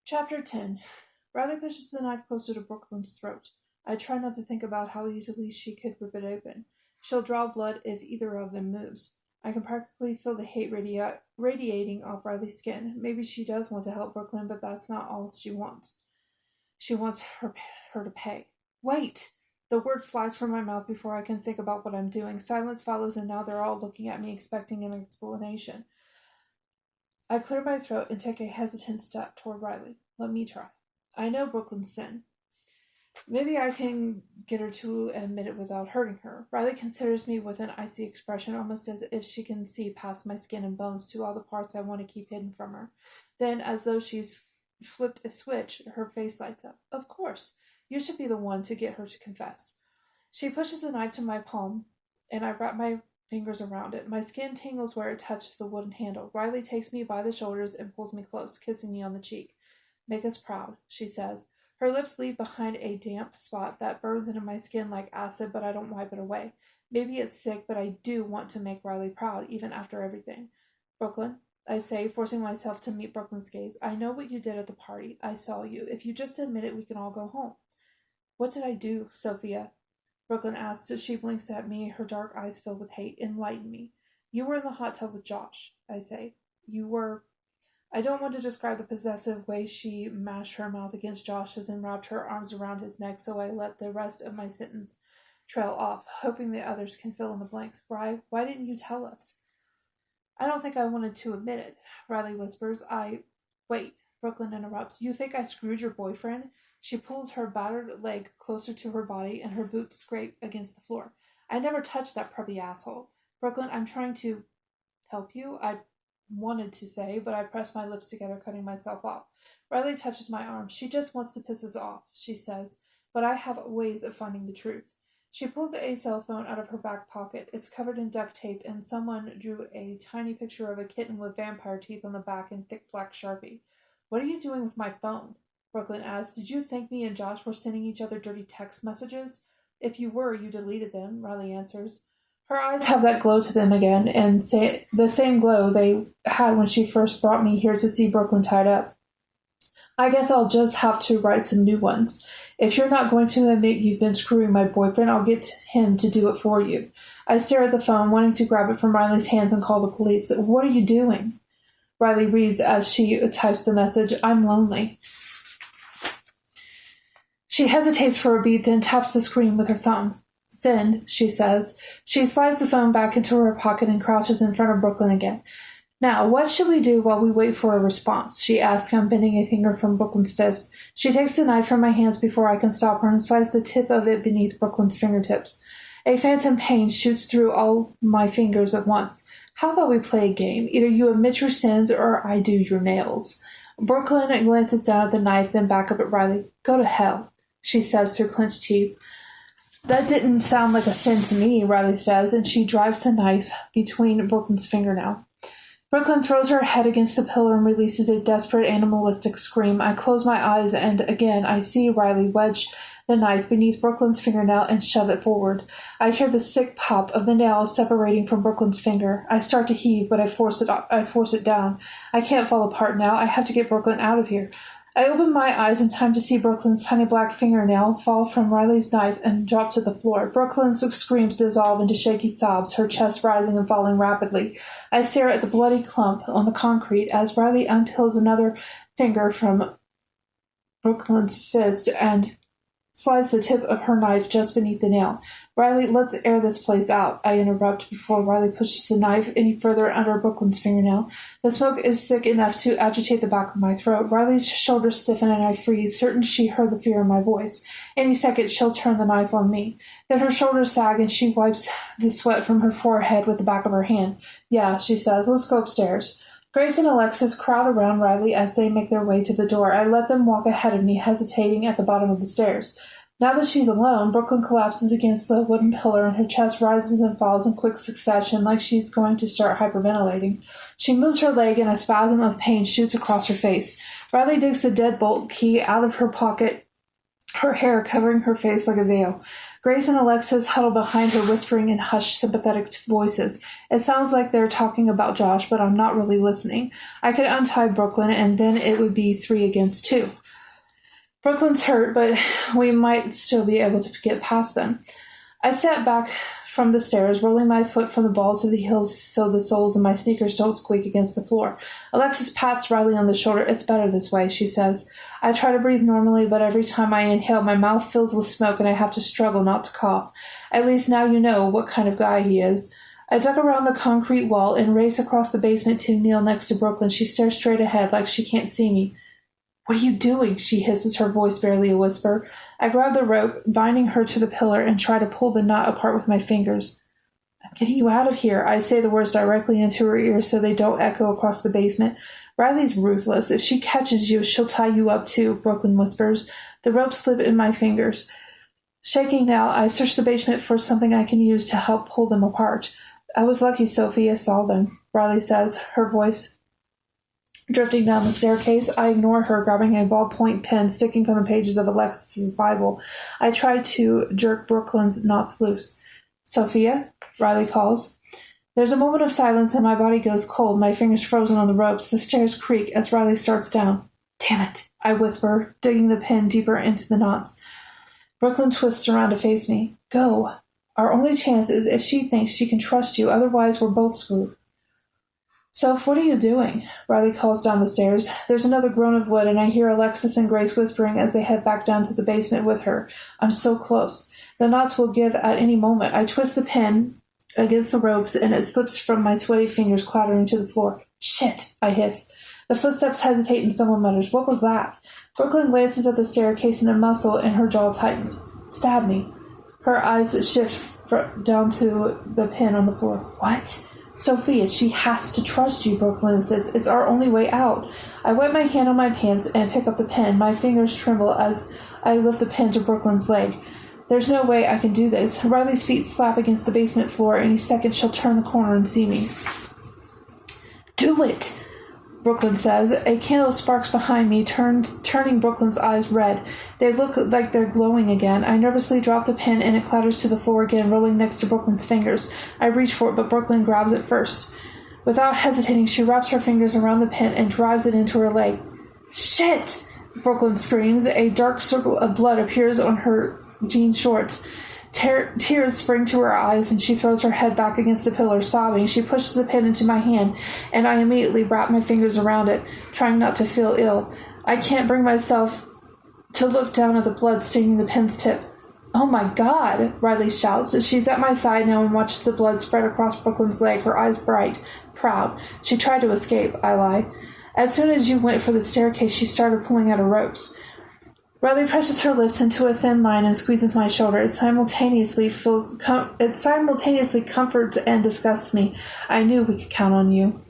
Chapter 10. Riley pushes the knife closer to Brooklyn's throat. I try not to think about how easily she could rip it open. She'll draw blood if either of them moves. I can practically feel the hate radiating off Riley's skin. Maybe she does want to help Brooklyn, but that's not all she wants. She wants her to pay. Wait! The word flies from my mouth before I can think about what I'm doing. Silence follows, and now they're all looking at me, expecting an explanation. I clear my throat and take a hesitant step toward Riley. Let me try. I know Brooklyn's sin. Maybe I can get her to admit it without hurting her. Riley considers me with an icy expression, almost as if she can see past my skin and bones to all the parts I want to keep hidden from her. Then, as though she's flipped a switch, her face lights up. Of course. You should be the one to get her to confess. She pushes the knife to my palm, and I wrap my fingers around it. My skin tingles where it touches the wooden handle. Riley takes me by the shoulders and pulls me close, kissing me on the cheek. Make us proud, she says. Her lips leave behind a damp spot that burns into my skin like acid, but I don't wipe it away. Maybe it's sick, but I do want to make Riley proud, even after everything. Brooklyn, I say, forcing myself to meet Brooklyn's gaze. I know what you did at the party. I saw you. If you just admit it, we can all go home. What did I do, Sophia? Brooklyn asks as she blinks at me, her dark eyes filled with hate. Enlighten me. You were in the hot tub with Josh, I say. You were... I don't want to describe the possessive way she mashed her mouth against Josh's and wrapped her arms around his neck, so I let the rest of my sentence trail off, hoping the others can fill in the blanks. Why didn't you tell us? I don't think I wanted to admit it, Riley whispers. Wait, Brooklyn interrupts. You think I screwed your boyfriend? She pulls her battered leg closer to her body, and her boots scrape against the floor. I never touched that preppy asshole. Brooklyn, I'm trying to help you, I wanted to say, but I press my lips together, cutting myself off. Riley touches my arm. She just wants to piss us off, she says, but I have ways of finding the truth. She pulls a cell phone out of her back pocket. It's covered in duct tape, and someone drew a tiny picture of a kitten with vampire teeth on the back in thick black Sharpie. What are you doing with my phone? Brooklyn asks. Did you think me and Josh were sending each other dirty text messages? If you were, you deleted them, Riley answers. Her eyes have that glow to them again, and the same glow they had when she first brought me here to see Brooklyn tied up. I guess I'll just have to write some new ones. If you're not going to admit you've been screwing my boyfriend, I'll get him to do it for you. I stare at the phone, wanting to grab it from Riley's hands and call the police. What are you doing? Riley reads as she types the message. I'm lonely. She hesitates for a beat, then taps the screen with her thumb. Send, she says. She slides the phone back into her pocket and crouches in front of Brooklyn again. Now, what should we do while we wait for a response? She asks, unbending a finger from Brooklyn's fist. She takes the knife from my hands before I can stop her and slides the tip of it beneath Brooklyn's fingertips. A phantom pain shoots through all my fingers at once. How about we play a game? Either you admit your sins or I do your nails. Brooklyn glances down at the knife, then back up at Riley. Go to hell, she says through clenched teeth. That didn't sound like a sin to me, Riley says, and she drives the knife between Brooklyn's fingernail. Brooklyn throws her head against the pillar and releases a desperate animalistic scream. I close my eyes, and again I see Riley wedge the knife beneath Brooklyn's fingernail and shove it forward. I hear the sick pop of the nail separating from Brooklyn's finger. I start to heave, but I force it down. I can't fall apart now. I have to get Brooklyn out of here. I open my eyes in time to see Brooklyn's tiny black fingernail fall from Riley's knife and drop to the floor. Brooklyn's screams dissolve into shaky sobs, her chest rising and falling rapidly. I stare at the bloody clump on the concrete as Riley unpeels another finger from Brooklyn's fist and slides the tip of her knife just beneath the nail. Riley, let's air this place out, I interrupt before Riley pushes the knife any further under Brooklyn's fingernail. The smoke is thick enough to agitate the back of my throat. Riley's shoulders stiffen and I freeze, certain she heard the fear in my voice. Any second she'll turn the knife on me. Then her shoulders sag and she wipes the sweat from her forehead with the back of her hand. Yeah, she says, let's go upstairs. Grace and Alexis crowd around Riley as they make their way to the door. I let them walk ahead of me, hesitating at the bottom of the stairs. Now that she's alone, Brooklyn collapses against the wooden pillar and her chest rises and falls in quick succession like she's going to start hyperventilating. She moves her leg and a spasm of pain shoots across her face. Riley digs the deadbolt key out of her pocket, her hair covering her face like a veil. Grace and Alexis huddle behind her, whispering in hushed, sympathetic voices. It sounds like they're talking about Josh, but I'm not really listening. I could untie Brooklyn, and then it would be 3 against 2. Brooklyn's hurt, but we might still be able to get past them. I step back from the stairs, rolling my foot from the ball to the heels so the soles of my sneakers don't squeak against the floor. Alexis pats Riley on the shoulder. It's better this way, she says. I try to breathe normally, but every time I inhale, my mouth fills with smoke and I have to struggle not to cough. At least now you know what kind of guy he is. I duck around the concrete wall and race across the basement to kneel next to Brooklyn. She stares straight ahead like she can't see me. What are you doing? She hisses, her voice barely a whisper. I grab the rope, binding her to the pillar, and try to pull the knot apart with my fingers. I'm getting you out of here. I say the words directly into her ear so they don't echo across the basement. Riley's ruthless. If she catches you, she'll tie you up too, Brooklyn whispers. The rope slip in my fingers. Shaking now, I search the basement for something I can use to help pull them apart. I was lucky Sophia saw them, Riley says, her voice drifting down the staircase. I ignore her, grabbing a ballpoint pen sticking from the pages of Alexis's Bible. I try to jerk Brooklyn's knots loose. Sophia? Riley calls. There's a moment of silence and my body goes cold, my fingers frozen on the ropes. The stairs creak as Riley starts down. Damn it, I whisper, digging the pen deeper into the knots. Brooklyn twists around to face me. Go. Our only chance is if she thinks she can trust you, otherwise we're both screwed. Soph, what are you doing? Riley calls down the stairs. There's another groan of wood, and I hear Alexis and Grace whispering as they head back down to the basement with her. I'm so close. The knots will give at any moment. I twist the pen against the ropes, and it slips from my sweaty fingers, clattering to the floor. Shit, I hiss. The footsteps hesitate, and someone mutters, What was that? Brooklyn glances at the staircase, and a muscle in her jaw tightens. Stab me. Her eyes shift down to the pin on the floor. What? Sophia, she has to trust you, Brooklyn says. It's our only way out. I wipe my hand on my pants and pick up the pen. My fingers tremble as I lift the pen to Brooklyn's leg. There's no way I can do this. Riley's feet slap against the basement floor. Any second she'll turn the corner and see me. Do it, Brooklyn says. A candle sparks behind me, turning Brooklyn's eyes red. They look like they're glowing again. I nervously drop the pen and it clatters to the floor again, rolling next to Brooklyn's fingers. I reach for it, but Brooklyn grabs it first. Without hesitating, she wraps her fingers around the pen and drives it into her leg. Shit! Brooklyn screams. A dark circle of blood appears on her jean shorts. Tears spring to her eyes, and she throws her head back against the pillar, sobbing. She pushes the pen into my hand, and I immediately wrap my fingers around it, trying not to feel ill. I can't bring myself to look down at the blood staining the pen's tip. Oh my God, Riley shouts. She's at my side now and watches the blood spread across Brooklyn's leg, her eyes bright, proud. She tried to escape, I lie. As soon as you went for the staircase, she started pulling at her ropes. Riley presses her lips into a thin line and squeezes my shoulder. It simultaneously comforts and disgusts me. I knew we could count on you.